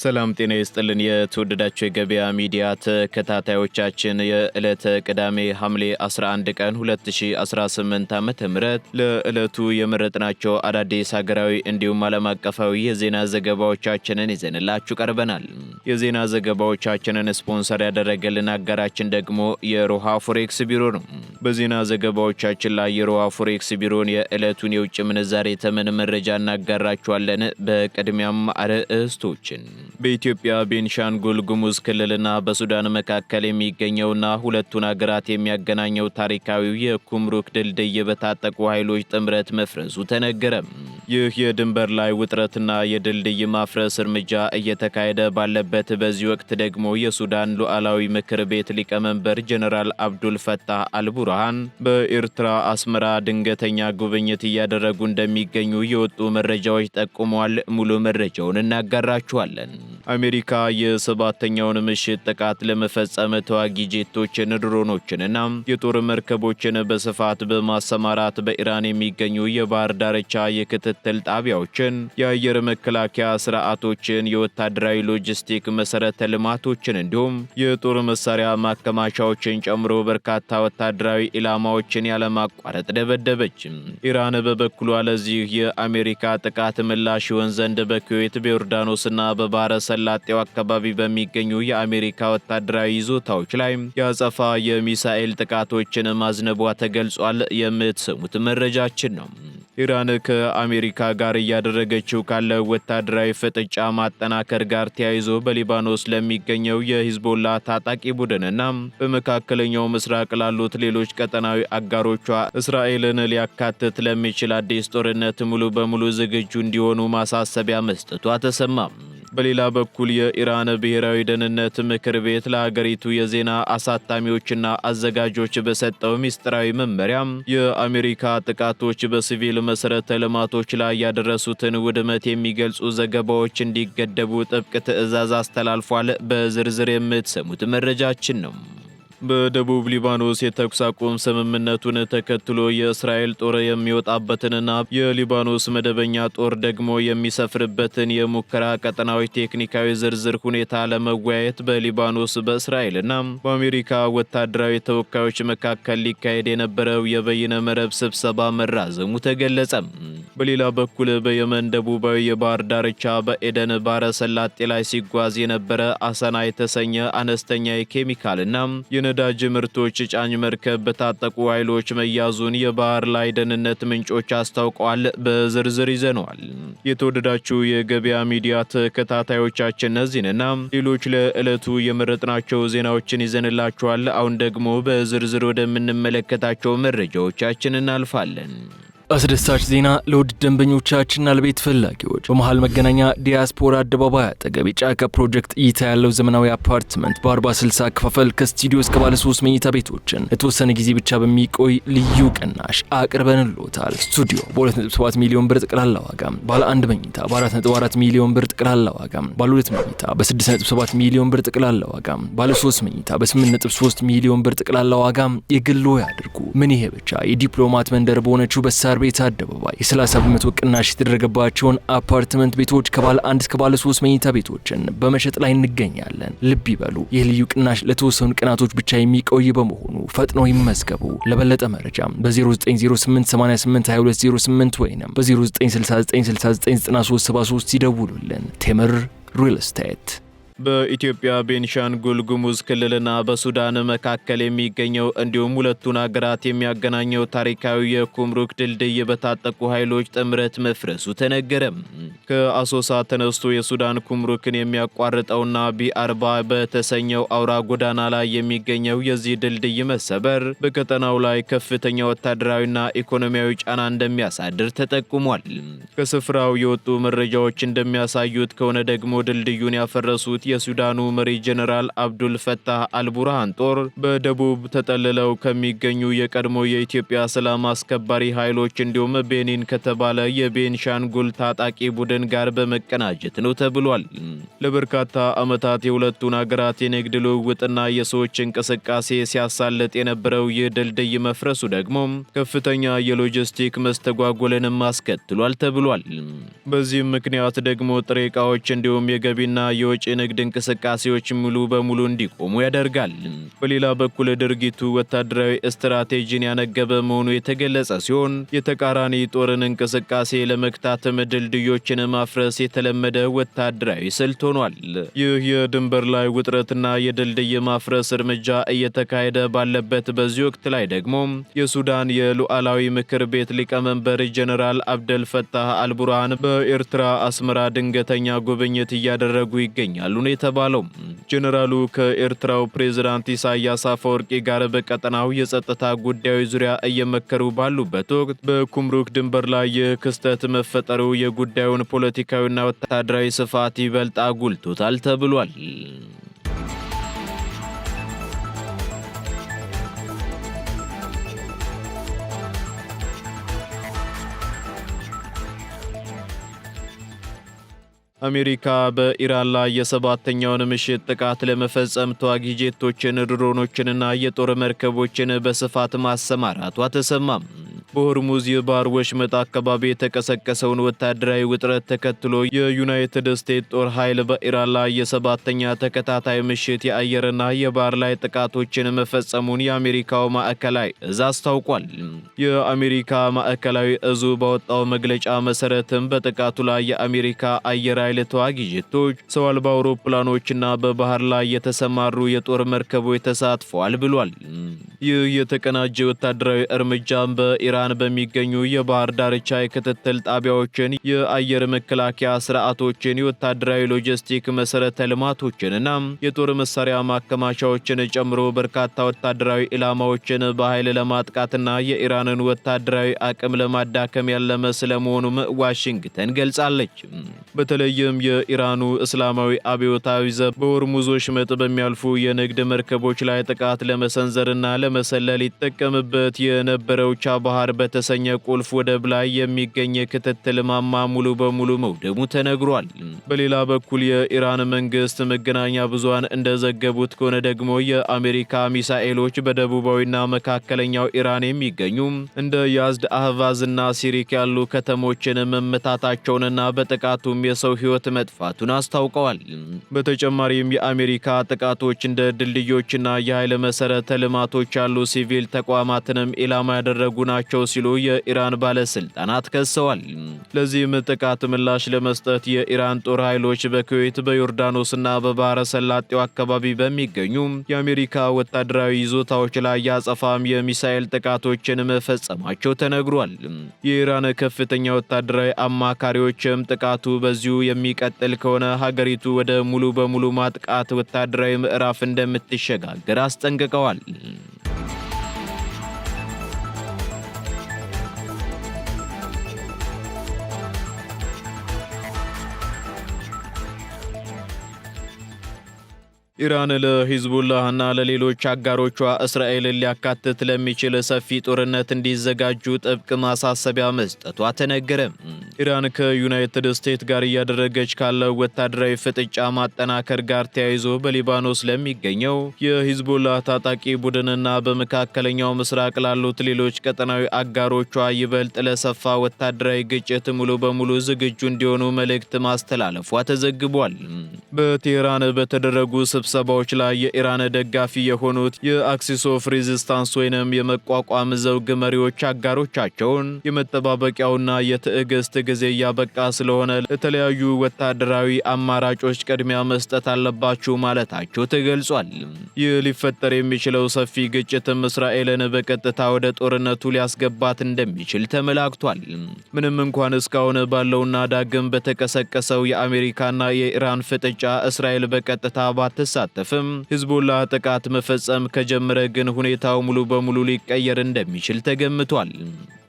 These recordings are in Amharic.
ሰላም ጤና ይስጥልን የተወደዳችሁ የገበያ ሚዲያ ተከታታዮቻችን የዕለተ ቅዳሜ ሐምሌ 11 ቀን 2018 ዓ.ም ለዕለቱ የመረጥናቸው አዳዲስ ሀገራዊ እንዲሁም ዓለም አቀፋዊ የዜና ዘገባዎቻችንን ይዘንላችሁ ቀርበናል። የዜና ዘገባዎቻችንን ስፖንሰር ያደረገልን አጋራችን ደግሞ የሮሃ ፎሬክስ ቢሮ ነው። በዜና ዘገባዎቻችን ላይ የሮሃ ፎሬክስ ቢሮን የዕለቱን የውጭ ምንዛሬ ተመን መረጃ እናጋራችኋለን። በቅድሚያም አርዕስቶችን በኢትዮጵያ ቤንሻንጉል ጉሙዝ ክልልና በሱዳን መካከል የሚገኘውና ሁለቱን ሀገራት የሚያገናኘው ታሪካዊው የኩምሩክ ድልድይ በታጠቁ ኃይሎች ጥምረት መፍረሱ ተነገረ። ይህ የድንበር ላይ ውጥረትና የድልድይ ማፍረስ እርምጃ እየተካሄደ ባለበት በዚህ ወቅት ደግሞ የሱዳን ሉዓላዊ ምክር ቤት ሊቀመንበር ጀነራል አብዱል ፈታህ አልቡርሃን በኤርትራ አስመራ ድንገተኛ ጉብኝት እያደረጉ እንደሚገኙ የወጡ መረጃዎች ጠቁመዋል። ሙሉ መረጃውን እናጋራችኋለን። አሜሪካ የሰባተኛውን ምሽት ጥቃት ለመፈጸም ተዋጊ ጄቶችን፣ ድሮኖችንና የጦር መርከቦችን በስፋት በማሰማራት በኢራን የሚገኙ የባህር ዳርቻ የክትትል ጣቢያዎችን፣ የአየር መከላከያ ስርዓቶችን፣ የወታደራዊ ሎጂስቲክ መሰረተ ልማቶችን እንዲሁም የጦር መሳሪያ ማከማቻዎችን ጨምሮ በርካታ ወታደራዊ ኢላማዎችን ያለማቋረጥ ደበደበች። ኢራን በበኩሏ ለዚህ የአሜሪካ ጥቃት ምላሽ ይሆን ዘንድ በኩዌት በዮርዳኖስና በባህረ ሰላጤው አካባቢ በሚገኙ የአሜሪካ ወታደራዊ ይዞታዎች ላይ ያጸፋ የሚሳኤል ጥቃቶችን ማዝነቧ ተገልጿል። የምትሰሙት መረጃችን ነው። ኢራን ከአሜሪካ ጋር እያደረገችው ካለው ወታደራዊ ፍጥጫ ማጠናከር ጋር ተያይዞ በሊባኖስ ለሚገኘው የሂዝቦላ ታጣቂ ቡድንና በመካከለኛው ምስራቅ ላሉት ሌሎች ቀጠናዊ አጋሮቿ እስራኤልን ሊያካትት ለሚችል አዲስ ጦርነት ሙሉ በሙሉ ዝግጁ እንዲሆኑ ማሳሰቢያ መስጠቷ ተሰማ። በሌላ በኩል የኢራን ብሔራዊ ደህንነት ምክር ቤት ለሀገሪቱ የዜና አሳታሚዎችና አዘጋጆች በሰጠው ሚስጥራዊ መመሪያ የአሜሪካ ጥቃቶች በሲቪል መሰረተ ልማቶች ላይ ያደረሱትን ውድመት የሚገልጹ ዘገባዎች እንዲገደቡ ጥብቅ ትዕዛዝ አስተላልፏል። በዝርዝር የምትሰሙት መረጃችን ነው። በደቡብ ሊባኖስ የተኩስ አቁም ስምምነቱን ተከትሎ የእስራኤል ጦር የሚወጣበትንና የሊባኖስ መደበኛ ጦር ደግሞ የሚሰፍርበትን የሙከራ ቀጠናዊ ቴክኒካዊ ዝርዝር ሁኔታ ለመወያየት በሊባኖስ በእስራኤልና በአሜሪካ ወታደራዊ ተወካዮች መካከል ሊካሄድ የነበረው የበይነ መረብ ስብሰባ መራዘሙ ተገለጸ። በሌላ በኩል በየመን ደቡባዊ የባህር ዳርቻ በኤደን ባህረ ሰላጤ ላይ ሲጓዝ የነበረ አሰና የተሰኘ አነስተኛ የኬሚካልና የነዳጅ ምርቶች ጫኝ መርከብ በታጠቁ ኃይሎች መያዙን የባህር ላይ ደህንነት ምንጮች አስታውቀዋል። በዝርዝር ይዘነዋል። የተወደዳችሁ የገበያ ሚዲያ ተከታታዮቻችን እነዚህንና ሌሎች ለዕለቱ የመረጥናቸው ዜናዎችን ይዘንላችኋል። አሁን ደግሞ በዝርዝር ወደምንመለከታቸው መረጃዎቻችን እናልፋለን። አስደሳች ዜና ለውድ ደንበኞቻችንና ለቤት ፈላጊዎች በመሃል መገናኛ ዲያስፖራ አደባባይ አጠገብ የጫካ ፕሮጀክት እይታ ያለው ዘመናዊ አፓርትመንት በ40/60 አከፋፈል ከስቱዲዮ እስከ ባለ 3 መኝታ ቤቶችን ለተወሰነ ጊዜ ብቻ በሚቆይ ልዩ ቅናሽ አቅርበንልዎታል። ስቱዲዮ በ2.7 ሚሊዮን ብር ጠቅላላ ዋጋ፣ ባለ 1 መኝታ በ4.4 ሚሊዮን ብር ጠቅላላ ዋጋ፣ ባለ 2 መኝታ በ6.7 ሚሊዮን ብር ጠቅላላ ዋጋ፣ ባለ 3 መኝታ በ8.3 ሚሊዮን ብር ጠቅላላ ዋጋ የግሎ ያድርጉ። ምን ይሄ ብቻ! የዲፕሎማት መንደር በሆነችው በሳር ቤት አደባባይ የ30 በመቶ ቅናሽ የተደረገባቸውን አፓርትመንት ቤቶች ከባለ 1 እስከ ባለ 3 መኝታ ቤቶችን በመሸጥ ላይ እንገኛለን። ልብ ይበሉ፣ ይህ ልዩ ቅናሽ ለተወሰኑ ቀናቶች ብቻ የሚቆይ በመሆኑ ፈጥነው ይመዝገቡ። ለበለጠ መረጃ በ0908882208 ወይም በ0969699373 ይደውሉልን። ቴምር ሪል ስቴት። በኢትዮጵያ ቤንሻንጉል ጉሙዝ ክልልና በሱዳን መካከል የሚገኘው እንዲሁም ሁለቱን ሀገራት የሚያገናኘው ታሪካዊ የኩምሩክ ድልድይ በታጠቁ ኃይሎች ጥምረት መፍረሱ ተነገረ። ከአሶሳ ተነስቶ የሱዳን ኩምሩክን የሚያቋርጠውና ቢ40 በተሰኘው አውራ ጎዳና ላይ የሚገኘው የዚህ ድልድይ መሰበር በቀጠናው ላይ ከፍተኛ ወታደራዊና ኢኮኖሚያዊ ጫና እንደሚያሳድር ተጠቁሟል። ከስፍራው የወጡ መረጃዎች እንደሚያሳዩት ከሆነ ደግሞ ድልድዩን ያፈረሱት ያሉት የሱዳኑ መሪ ጀነራል አብዱል ፈታህ አልቡርሃን ጦር በደቡብ ተጠልለው ከሚገኙ የቀድሞ የኢትዮጵያ ሰላም አስከባሪ ኃይሎች እንዲሁም ቤኒን ከተባለ የቤንሻንጉል ታጣቂ ቡድን ጋር በመቀናጀት ነው ተብሏል። ለበርካታ ዓመታት የሁለቱን ሀገራት የንግድ ልውውጥና የሰዎች እንቅስቃሴ ሲያሳልጥ የነበረው ይህ ድልድይ መፍረሱ ደግሞ ከፍተኛ የሎጂስቲክ መስተጓጎልንም አስከትሏል ተብሏል። በዚህም ምክንያት ደግሞ ጥሬ ዕቃዎች እንዲሁም የገቢና የወጪ ንግድ እንቅስቃሴዎች ሙሉ በሙሉ እንዲቆሙ ያደርጋል። በሌላ በኩል ድርጊቱ ወታደራዊ ስትራቴጂን ያነገበ መሆኑ የተገለጸ ሲሆን የተቃራኒ ጦርን እንቅስቃሴ ለመክታትም ድልድዮችን ማፍረስ የተለመደ ወታደራዊ ስልት ሆኗል። ይህ የድንበር ላይ ውጥረትና የድልድይ ማፍረስ እርምጃ እየተካሄደ ባለበት በዚህ ወቅት ላይ ደግሞ የሱዳን የሉዓላዊ ምክር ቤት ሊቀመንበር ጀነራል አብደል ፈታህ አልቡርሃን በኤርትራ አስመራ ድንገተኛ ጉብኝት እያደረጉ ይገኛሉ ነው የተባለው። ጀነራሉ ከኤርትራው ፕሬዝዳንት ኢሳያስ አፈወርቂ ጋር በቀጠናው የጸጥታ ጉዳዮች ዙሪያ እየመከሩ ባሉበት ወቅት በኩምሩክ ድንበር ላይ ይህ ክስተት መፈጠሩ የጉዳዩን ፖለቲካዊና ወታደራዊ ስፋት ይበልጥ አጉልቶታል ተብሏል። አሜሪካ በኢራን ላይ የሰባተኛውን ምሽት ጥቃት ለመፈጸም ተዋጊ ጄቶችን፣ ድሮኖችንና የጦር መርከቦችን በስፋት ማሰማራቷ ተሰማም። በሆርሙዝ የባህር ወሽመጥ አካባቢ የተቀሰቀሰውን ወታደራዊ ውጥረት ተከትሎ የዩናይትድ ስቴትስ ጦር ኃይል በኢራን ላይ የሰባተኛ ተከታታይ ምሽት የአየርና የባህር ላይ ጥቃቶችን መፈጸሙን የአሜሪካው ማዕከላዊ እዝ አስታውቋል። የአሜሪካ ማዕከላዊ እዙ ባወጣው መግለጫ መሰረትም በጥቃቱ ላይ የአሜሪካ አየር ኃይል ተዋጊ ጄቶች፣ ሰው አልባ አውሮፕላኖችና በባህር ላይ የተሰማሩ የጦር መርከቦች ተሳትፈዋል ብሏል። ይህ የተቀናጀ ወታደራዊ እርምጃም በኢራን በሚገኙ የባህር ዳርቻ የክትትል ጣቢያዎችን፣ የአየር መከላከያ ስርዓቶችን፣ የወታደራዊ ሎጂስቲክ መሰረተ ልማቶችንና የጦር መሳሪያ ማከማቻዎችን ጨምሮ በርካታ ወታደራዊ ኢላማዎችን በኃይል ለማጥቃትና የኢራንን ወታደራዊ አቅም ለማዳከም ያለመ ስለመሆኑም ዋሽንግተን ገልጻለች። በተለይም የኢራኑ እስላማዊ አብዮታዊ ዘብ በሆርሙዝ ወሽመጥ በሚያልፉ የንግድ መርከቦች ላይ ጥቃት ለመሰንዘርና ለመሰለል ይጠቀምበት የነበረው ቻባሃር በተሰኘ ቁልፍ ወደብ ላይ የሚገኝ የክትትል ማማ ሙሉ በሙሉ መውደሙ ተነግሯል። በሌላ በኩል የኢራን መንግስት መገናኛ ብዙሃን እንደዘገቡት ከሆነ ደግሞ የአሜሪካ ሚሳኤሎች በደቡባዊና መካከለኛው ኢራን የሚገኙ እንደ ያዝድ፣ አህቫዝና ሲሪክ ያሉ ከተሞችን መመታታቸውንና በጥቃቱም የሰው ሕይወት መጥፋቱን አስታውቀዋል። በተጨማሪም የአሜሪካ ጥቃቶች እንደ ድልድዮችና የኃይል መሰረተ ልማቶች ያሉ ሲቪል ተቋማትንም ኢላማ ያደረጉ ናቸው ሲሉ የኢራን ባለስልጣናት ከሰዋል። ለዚህም ጥቃት ምላሽ ለመስጠት የኢራን ጦር ኃይሎች በኩዌት፣ በዮርዳኖስና በባህረ ሰላጤው አካባቢ በሚገኙ የአሜሪካ ወታደራዊ ይዞታዎች ላይ ያጸፋም የሚሳኤል ጥቃቶችን መፈጸማቸው ተነግሯል። የኢራን ከፍተኛ ወታደራዊ አማካሪዎችም ጥቃቱ በዚሁ የሚቀጥል ከሆነ ሀገሪቱ ወደ ሙሉ በሙሉ ማጥቃት ወታደራዊ ምዕራፍ እንደምትሸጋገር አስጠንቅቀዋል። ኢራን ለሂዝቡላህና ለሌሎች አጋሮቿ እስራኤልን ሊያካትት ለሚችል ሰፊ ጦርነት እንዲዘጋጁ ጥብቅ ማሳሰቢያ መስጠቷ ተነገረ። ኢራን ከዩናይትድ ስቴትስ ጋር እያደረገች ካለው ወታደራዊ ፍጥጫ ማጠናከር ጋር ተያይዞ በሊባኖስ ለሚገኘው የሂዝቡላህ ታጣቂ ቡድንና በመካከለኛው ምስራቅ ላሉት ሌሎች ቀጠናዊ አጋሮቿ ይበልጥ ለሰፋ ወታደራዊ ግጭት ሙሉ በሙሉ ዝግጁ እንዲሆኑ መልእክት ማስተላለፏ ተዘግቧል። በቴህራን በተደረጉ ስብሰባዎች ላይ የኢራን ደጋፊ የሆኑት የአክሲስ ኦፍ ሬዚስታንስ ወይንም የመቋቋም ዘውግ መሪዎች አጋሮቻቸውን የመጠባበቂያውና የትዕግስት ጊዜ እያበቃ ስለሆነ ለተለያዩ ወታደራዊ አማራጮች ቅድሚያ መስጠት አለባችሁ ማለታቸው ተገልጿል። ይህ ሊፈጠር የሚችለው ሰፊ ግጭትም እስራኤልን በቀጥታ ወደ ጦርነቱ ሊያስገባት እንደሚችል ተመላክቷል። ምንም እንኳን እስካሁን ባለውና ዳግም በተቀሰቀሰው የአሜሪካና የኢራን ፍጥጫ እስራኤል በቀጥታ ባትሳተፍም ባትሳተፍም ሂዝቦላህ ጥቃት መፈጸም ከጀመረ ግን ሁኔታው ሙሉ በሙሉ ሊቀየር እንደሚችል ተገምቷል።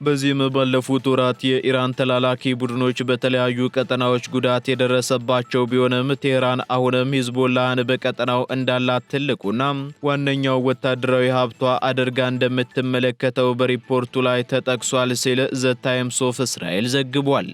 በዚህም ባለፉት ወራት የኢራን ተላላኪ ቡድኖች በተለያዩ ቀጠናዎች ጉዳት የደረሰባቸው ቢሆንም ቴህራን አሁንም ሂዝቦላህን በቀጠናው እንዳላት ትልቁና ዋነኛው ወታደራዊ ሀብቷ አድርጋ እንደምትመለከተው በሪፖርቱ ላይ ተጠቅሷል ሲል ዘ ታይምስ ኦፍ እስራኤል ዘግቧል።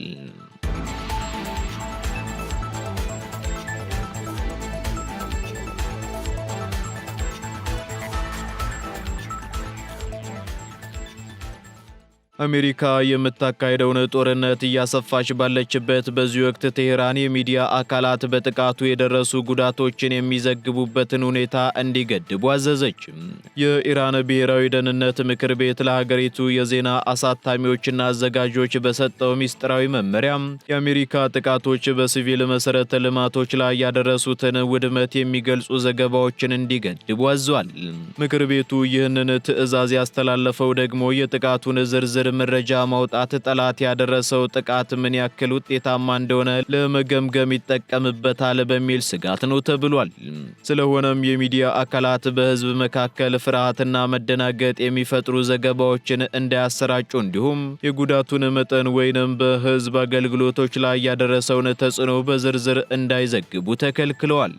አሜሪካ የምታካሄደውን ጦርነት እያሰፋች ባለችበት በዚህ ወቅት ቴህራን የሚዲያ አካላት በጥቃቱ የደረሱ ጉዳቶችን የሚዘግቡበትን ሁኔታ እንዲገድቡ አዘዘች። የኢራን ብሔራዊ ደህንነት ምክር ቤት ለሀገሪቱ የዜና አሳታሚዎችና አዘጋጆች በሰጠው ሚስጥራዊ መመሪያም የአሜሪካ ጥቃቶች በሲቪል መሰረተ ልማቶች ላይ ያደረሱትን ውድመት የሚገልጹ ዘገባዎችን እንዲገድቡ አዟል። ምክር ቤቱ ይህንን ትዕዛዝ ያስተላለፈው ደግሞ የጥቃቱን ዝርዝር መረጃ ማውጣት ጠላት ያደረሰው ጥቃት ምን ያክል ውጤታማ እንደሆነ ለመገምገም ይጠቀምበታል በሚል ስጋት ነው ተብሏል። ስለሆነም የሚዲያ አካላት በህዝብ መካከል ፍርሃትና መደናገጥ የሚፈጥሩ ዘገባዎችን እንዳያሰራጩ እንዲሁም የጉዳቱን መጠን ወይንም በህዝብ አገልግሎቶች ላይ ያደረሰውን ተጽዕኖ በዝርዝር እንዳይዘግቡ ተከልክለዋል።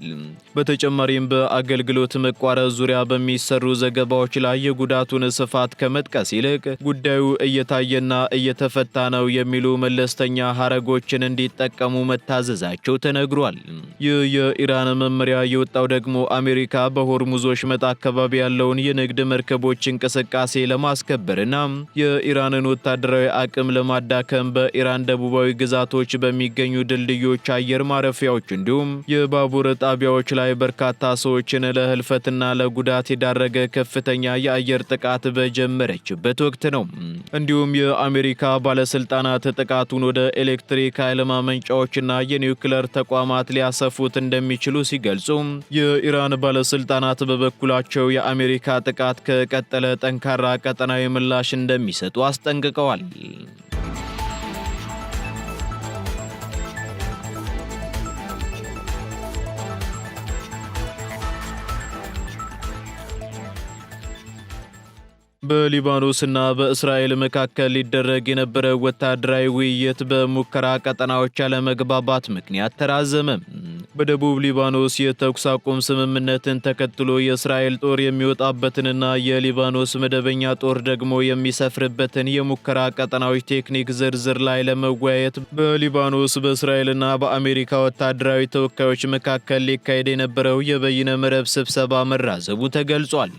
በተጨማሪም በአገልግሎት መቋረጥ ዙሪያ በሚሰሩ ዘገባዎች ላይ የጉዳቱን ስፋት ከመጥቀስ ይልቅ ጉዳዩ እየታየና እየተፈታ ነው የሚሉ መለስተኛ ሐረጎችን እንዲጠቀሙ መታዘዛቸው ተነግሯል። ይህ የኢራን መመሪያ የወጣው ደግሞ አሜሪካ በሆርሙዝ ወሽመጥ አካባቢ ያለውን የንግድ መርከቦች እንቅስቃሴ ለማስከበርና የኢራንን ወታደራዊ አቅም ለማዳከም በኢራን ደቡባዊ ግዛቶች በሚገኙ ድልድዮች፣ አየር ማረፊያዎች እንዲሁም የባቡር ጣቢያዎች ላይ በርካታ ሰዎችን ለህልፈትና ለጉዳት የዳረገ ከፍተኛ የአየር ጥቃት በጀመረችበት ወቅት ነው። እንዲሁም የአሜሪካ ባለስልጣናት ጥቃቱን ወደ ኤሌክትሪክ ኃይል ማመንጫዎችና የኒውክሌር ተቋማት ሊያሰፉት እንደሚችሉ ሲገልጹ፣ የኢራን ባለስልጣናት በበኩላቸው የአሜሪካ ጥቃት ከቀጠለ ጠንካራ ቀጠናዊ ምላሽ እንደሚሰጡ አስጠንቅቀዋል። በሊባኖስና በእስራኤል መካከል ሊደረግ የነበረው ወታደራዊ ውይይት በሙከራ ቀጠናዎች ያለመግባባት ምክንያት ተራዘመ። በደቡብ ሊባኖስ የተኩስ አቁም ስምምነትን ተከትሎ የእስራኤል ጦር የሚወጣበትንና የሊባኖስ መደበኛ ጦር ደግሞ የሚሰፍርበትን የሙከራ ቀጠናዎች ቴክኒክ ዝርዝር ላይ ለመወያየት በሊባኖስ በእስራኤልና በአሜሪካ ወታደራዊ ተወካዮች መካከል ሊካሄድ የነበረው የበይነ መረብ ስብሰባ መራዘቡ ተገልጿል።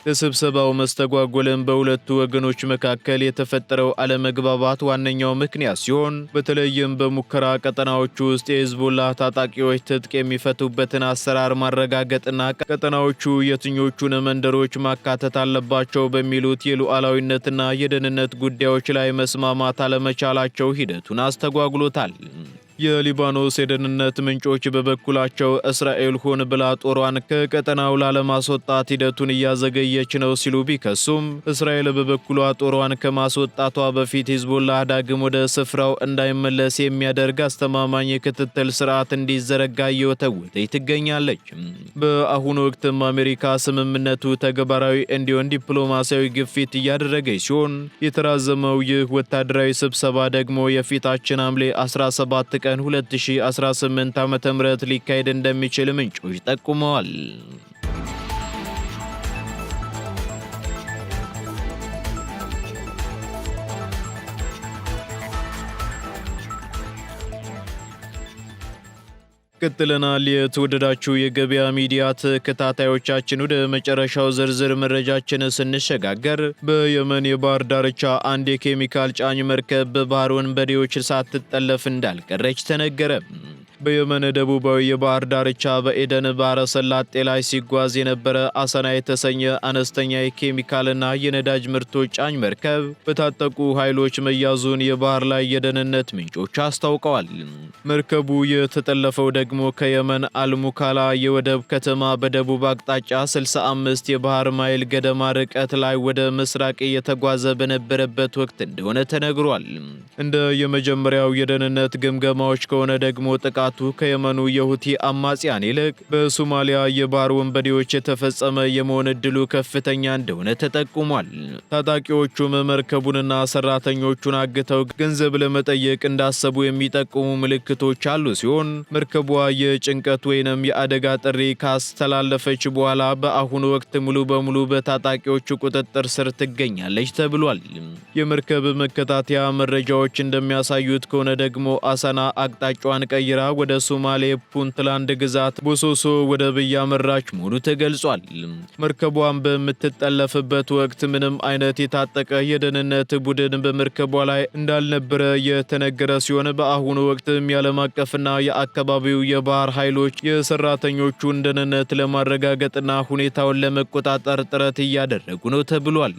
ለስብሰባው መስተጓጎልን በሁለቱ ወገኖች መካከል የተፈጠረው አለመግባባት ዋነኛው ምክንያት ሲሆን በተለይም በሙከራ ቀጠናዎቹ ውስጥ የሂዝቦላህ ታጣቂዎች ትጥቅ የሚፈቱበትን አሰራር ማረጋገጥና ቀጠናዎቹ የትኞቹን መንደሮች ማካተት አለባቸው በሚሉት የሉዓላዊነትና የደህንነት ጉዳዮች ላይ መስማማት አለመቻላቸው ሂደቱን አስተጓጉሎታል። የሊባኖስ የደህንነት ምንጮች በበኩላቸው እስራኤል ሆን ብላ ጦሯን ከቀጠናው ላለማስወጣት ሂደቱን እያዘገየች ነው ሲሉ ቢከሱም፣ እስራኤል በበኩሏ ጦሯን ከማስወጣቷ በፊት ሂዝቦላህ ዳግም ወደ ስፍራው እንዳይመለስ የሚያደርግ አስተማማኝ የክትትል ስርዓት እንዲዘረጋ እየወተወተች ትገኛለች። በአሁኑ ወቅትም አሜሪካ ስምምነቱ ተግባራዊ እንዲሆን ዲፕሎማሲያዊ ግፊት እያደረገች ሲሆን የተራዘመው ይህ ወታደራዊ ስብሰባ ደግሞ የፊታችን ሐምሌ 17 ቀን 2018 ዓ.ም ሊካሄድ እንደሚችል ምንጮች ጠቁመዋል። ቀጥለናል። የተወደዳችሁ የገበያ ሚዲያ ተከታታዮቻችን ወደ መጨረሻው ዝርዝር መረጃችን ስንሸጋገር በየመን የባህር ዳርቻ አንድ የኬሚካል ጫኝ መርከብ በባህር ወንበዴዎች ሳትጠለፍ እንዳልቀረች ተነገረ። በየመን ደቡባዊ የባህር ዳርቻ በኤደን ባህረ ሰላጤ ላይ ሲጓዝ የነበረ አሰና የተሰኘ አነስተኛ የኬሚካልና የነዳጅ ምርቶች ጫኝ መርከብ በታጠቁ ኃይሎች መያዙን የባህር ላይ የደህንነት ምንጮች አስታውቀዋል። መርከቡ የተጠለፈው ደግሞ ከየመን አልሙካላ የወደብ ከተማ በደቡብ አቅጣጫ 65 የባህር ማይል ገደማ ርቀት ላይ ወደ ምስራቅ እየተጓዘ በነበረበት ወቅት እንደሆነ ተነግሯል። እንደ የመጀመሪያው የደህንነት ግምገማዎች ከሆነ ደግሞ ጥቃቱ ጥቃቱ ከየመኑ የሁቲ አማጽያን ይልቅ በሶማሊያ የባህር ወንበዴዎች የተፈጸመ የመሆን ዕድሉ ከፍተኛ እንደሆነ ተጠቁሟል። ታጣቂዎቹም መርከቡንና ሰራተኞቹን አግተው ገንዘብ ለመጠየቅ እንዳሰቡ የሚጠቁሙ ምልክቶች አሉ ሲሆን መርከቧ የጭንቀት ወይንም የአደጋ ጥሪ ካስተላለፈች በኋላ በአሁኑ ወቅት ሙሉ በሙሉ በታጣቂዎቹ ቁጥጥር ስር ትገኛለች ተብሏል። የመርከብ መከታተያ መረጃዎች እንደሚያሳዩት ከሆነ ደግሞ አሰና አቅጣጫዋን ቀይራ ወደ ሶማሌ ፑንትላንድ ግዛት ቦሶሶ ወደብ እያመራች መሆኑ ተገልጿል። መርከቧን በምትጠለፍበት ወቅት ምንም አይነት የታጠቀ የደህንነት ቡድን በመርከቧ ላይ እንዳልነበረ የተነገረ ሲሆን በአሁኑ ወቅትም የዓለም አቀፍና የአካባቢው የባህር ኃይሎች የሰራተኞቹን ደህንነት ለማረጋገጥና ሁኔታውን ለመቆጣጠር ጥረት እያደረጉ ነው ተብሏል።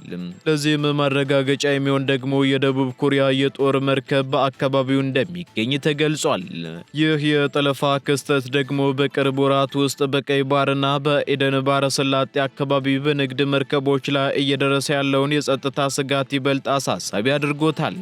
ለዚህም ማረጋገጫ የሚሆን ደግሞ የደቡብ ኮሪያ የጦር መርከብ በአካባቢው እንደሚገኝ ተገልጿል። ይህ የጠለፋ ክስተት ደግሞ በቅርብ ወራት ውስጥ በቀይ ባህርና በኤደን ባህረ ሰላጤ አካባቢ በንግድ መርከቦች ላይ እየደረሰ ያለውን የጸጥታ ስጋት ይበልጥ አሳሳቢ አድርጎታል።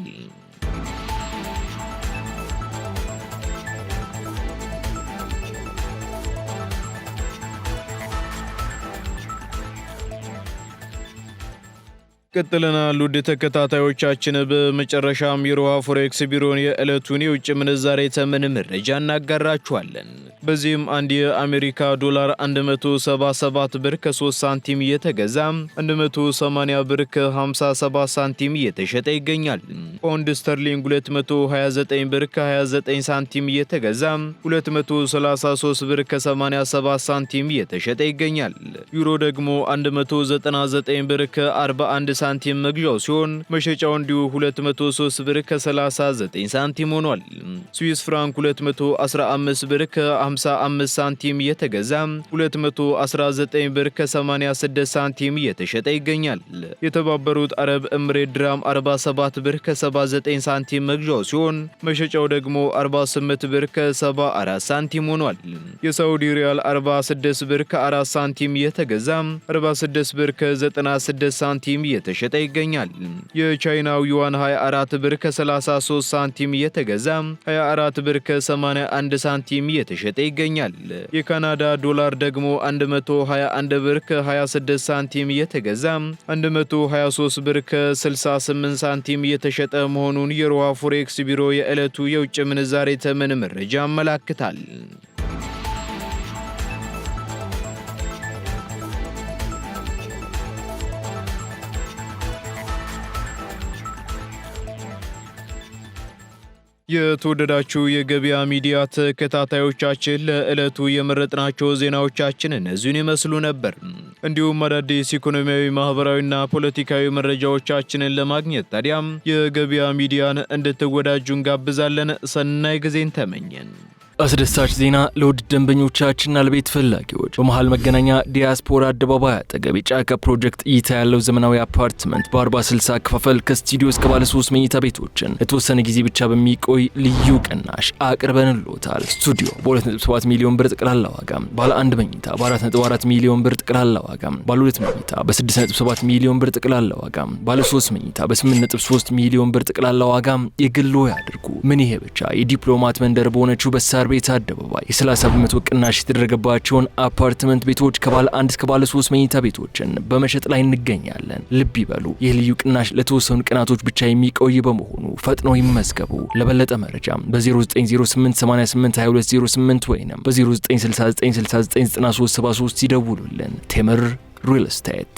ቀጥለናል ውድ ተከታታዮቻችን። በመጨረሻም የሮሃ ፎሬክስ ቢሮን የዕለቱን የውጭ ምንዛሬ ተመን መረጃ እናጋራችኋለን። በዚህም አንድ የአሜሪካ ዶላር 177 ብር ከ3 ሳንቲም እየተገዛ 180 ብር ከ57 ሳንቲም እየተሸጠ ይገኛል። ፓውንድ ስተርሊንግ 229 ብር ከ29 ሳንቲም እየተገዛ 233 ብር ከ87 ሳንቲም እየተሸጠ ይገኛል። ዩሮ ደግሞ 199 ብር ከ41 ሳንቲም መግዣው ሲሆን መሸጫው እንዲሁ 203 ብር ከ39 ሳንቲም ሆኗል። ስዊስ ፍራንክ 215 ብር ከ55 ሳንቲም እየተገዛ 219 ብር ከ86 ሳንቲም እየተሸጠ ይገኛል። የተባበሩት አረብ ኤምሬት ድራም 47 ብር ከ79 ሳንቲም መግዣው ሲሆን መሸጫው ደግሞ 48 ብር ከ74 ሳንቲም ሆኗል። የሳውዲ ሪያል 46 ብር ከ4 ሳንቲም እየተገዛ 46 ብር ከ96 ሳንቲም እየተሸጠ ይገኛል። የቻይናው ዩዋን 24 ብር ከ33 ሳንቲም እየተገዛ 24 ብር ከ81 ሳንቲም እየተሸጠ ይገኛል። የካናዳ ዶላር ደግሞ 121 ብር ከ26 ሳንቲም እየተገዛ 123 ብር ከ68 ሳንቲም እየተሸጠ መሆኑን የሮሃ ፎሬክስ ቢሮ የዕለቱ የውጭ ምንዛሬ ተመን መረጃ ያመላክታል። የተወደዳችሁ የገበያ ሚዲያ ተከታታዮቻችን ለዕለቱ የመረጥናቸው ዜናዎቻችን እነዚህን ይመስሉ ነበር። እንዲሁም አዳዲስ ኢኮኖሚያዊ፣ ማህበራዊና ፖለቲካዊ መረጃዎቻችንን ለማግኘት ታዲያም የገበያ ሚዲያን እንድትወዳጁ እንጋብዛለን። ሰናይ ጊዜን ተመኘን። አስደሳች ዜና ለውድ ደንበኞቻችንና ለቤት ፈላጊዎች በመሃል መገናኛ ዲያስፖራ አደባባይ አጠገብ የጫካ ፕሮጀክት እይታ ያለው ዘመናዊ አፓርትመንት በ40/60 አከፋፈል ከስቱዲዮ እስከ ባለ 3 መኝታ ቤቶችን ለተወሰነ ጊዜ ብቻ በሚቆይ ልዩ ቅናሽ አቅርበንልዎታል። ስቱዲዮ በ2.7 ሚሊዮን ብር ጠቅላላ ዋጋ፣ ባለ 1 መኝታ በ4.4 ሚሊዮን ብር ጠቅላላ ዋጋ፣ ባለ 2 መኝታ በ6.7 ሚሊዮን ብር ጠቅላላ ዋጋ፣ ባለ 3 መኝታ በ8.3 ሚሊዮን ብር ጠቅላላ ዋጋ የግሎ ያድርጉ። ምን ይሄ ብቻ! የዲፕሎማት መንደር በሆነችው በሳር ቤት አደባባይ የ30 በመቶ ቅናሽ የተደረገባቸውን አፓርትመንት ቤቶች ከባለ 1 እስከ ባለ 3 መኝታ ቤቶችን በመሸጥ ላይ እንገኛለን። ልብ ይበሉ፣ ይህ ልዩ ቅናሽ ለተወሰኑ ቀናቶች ብቻ የሚቆይ በመሆኑ ፈጥነው ይመዝገቡ። ለበለጠ መረጃም በ0908882208 ወይንም በ0969699373 ይደውሉልን። ቴምር ሪል ስቴት